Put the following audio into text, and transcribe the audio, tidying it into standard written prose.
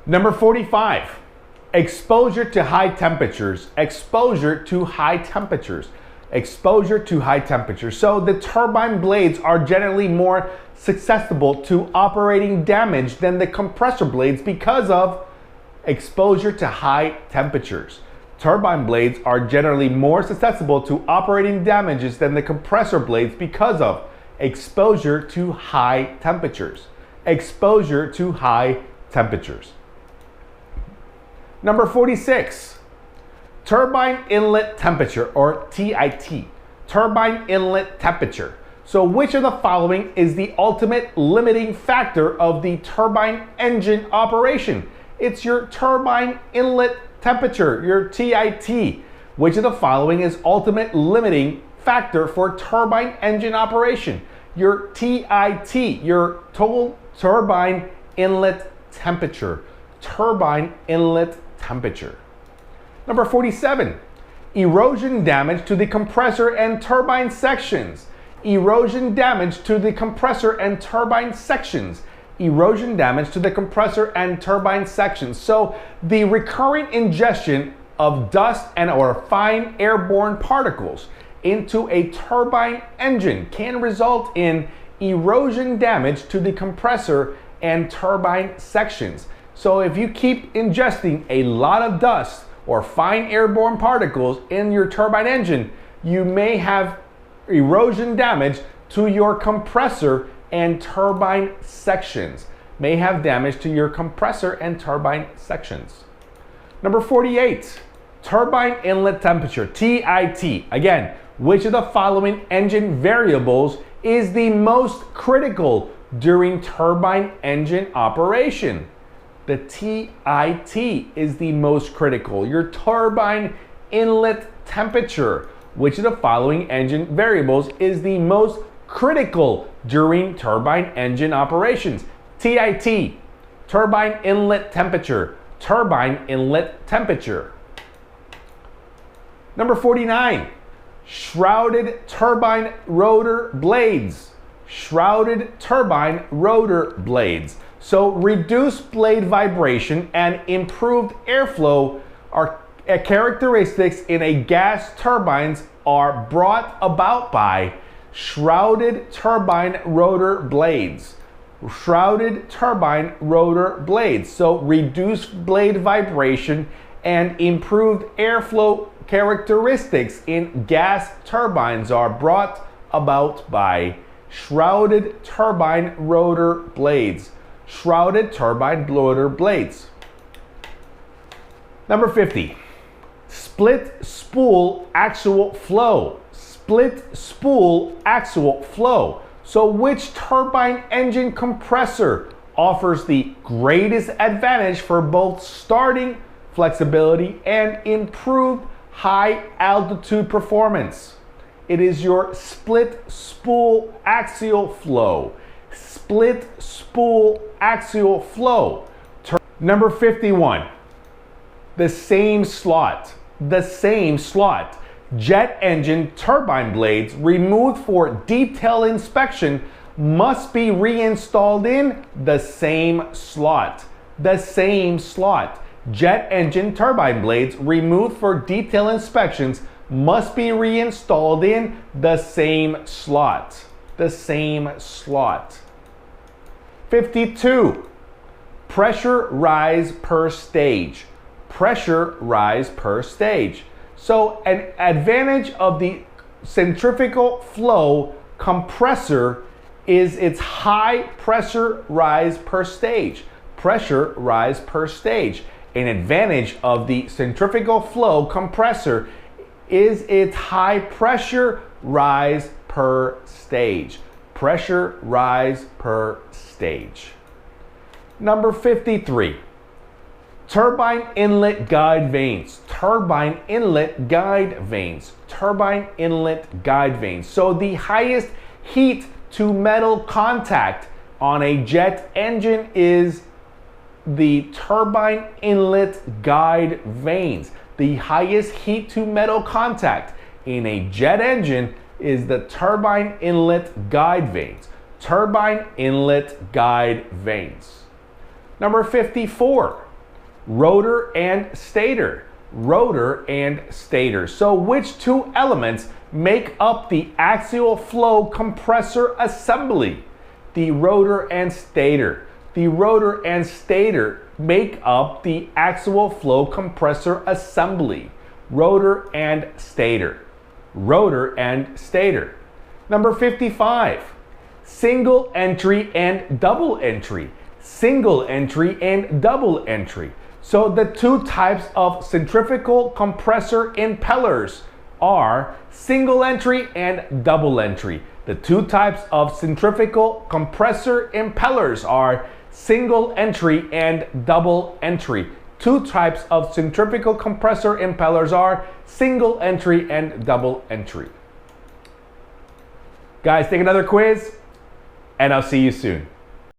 Number 45, exposure to high temperatures. Exposure to high temperatures. Exposure to high temperatures. So the turbine blades are generally more susceptible to operating damage than the compressor blades because of exposure to high temperatures. Turbine blades are generally more susceptible to operating damages than the compressor blades because of exposure to high temperatures. Exposure to high temperatures. Number 46, turbine inlet temperature, or TIT. Turbine inlet temperature. So which of the following is the ultimate limiting factor of the turbine engine operation? It's your turbine inlet temperature, your TIT. Which of the following is ultimate limiting factor for turbine engine operation? Your TIT, your total turbine inlet temperature. Turbine inlet temperature. Number 47, erosion damage to the compressor and turbine sections. Erosion damage to the compressor and turbine sections. Erosion damage to the compressor and turbine sections. So the recurrent ingestion of dust and or fine airborne particles into a turbine engine can result in erosion damage to the compressor and turbine sections. So if you keep ingesting a lot of dust or fine airborne particles in your turbine engine, you may have erosion damage to your compressor and turbine sections. May have damage to your compressor and turbine sections. Number 48, turbine inlet temperature, TIT. Again, which of the following engine variables is the most critical during turbine engine operation? The TIT is the most critical. Your turbine inlet temperature. Which of the following engine variables is the most critical during turbine engine operations? TIT, turbine inlet temperature, turbine inlet temperature. Number 49, shrouded turbine rotor blades. Shrouded turbine rotor blades. So reduced blade vibration and improved airflow are characteristics in a gas turbines are brought about by shrouded turbine rotor blades. Shrouded turbine rotor blades. So reduced blade vibration and improved airflow characteristics in gas turbines are brought about by shrouded turbine rotor blades. Shrouded turbine rotor blades. Number 50, split spool axial flow. Split spool axial flow. So which turbine engine compressor offers the greatest advantage for both starting flexibility and improved high altitude performance? It is your split spool axial flow. Split spool axial flow. Number 51, the same slot. The same slot. Jet engine turbine blades removed for detail inspection must be reinstalled in the same slot. The same slot. Jet engine turbine blades removed for detail inspections must be reinstalled in the same slot. The same slot. 52, pressure rise per stage. Pressure rise per stage. So an advantage of the centrifugal flow compressor is its high pressure rise per stage. Pressure rise per stage. An advantage of the centrifugal flow compressor is its high pressure rise per stage. Pressure rise per stage. Number 53, turbine inlet guide vanes. Turbine inlet guide vanes. Turbine inlet guide vanes. So the highest heat to metal contact on a jet engine is the turbine inlet guide vanes. The highest heat to metal contact in a jet engine is the turbine inlet guide vanes. Turbine inlet guide vanes. Number 54, rotor and stator. Rotor and stator. So which two elements make up the axial flow compressor assembly? The rotor and stator. The rotor and stator make up the axial flow compressor assembly. Rotor and stator. Rotor and stator. Number 55. Single entry and double entry. Single entry and double entry. So the two types of centrifugal compressor impellers are single entry and double entry. The two types of centrifugal compressor impellers are single entry and double entry. Two types of centrifugal compressor impellers are single entry and double entry. Guys, take another quiz, and I'll see you soon.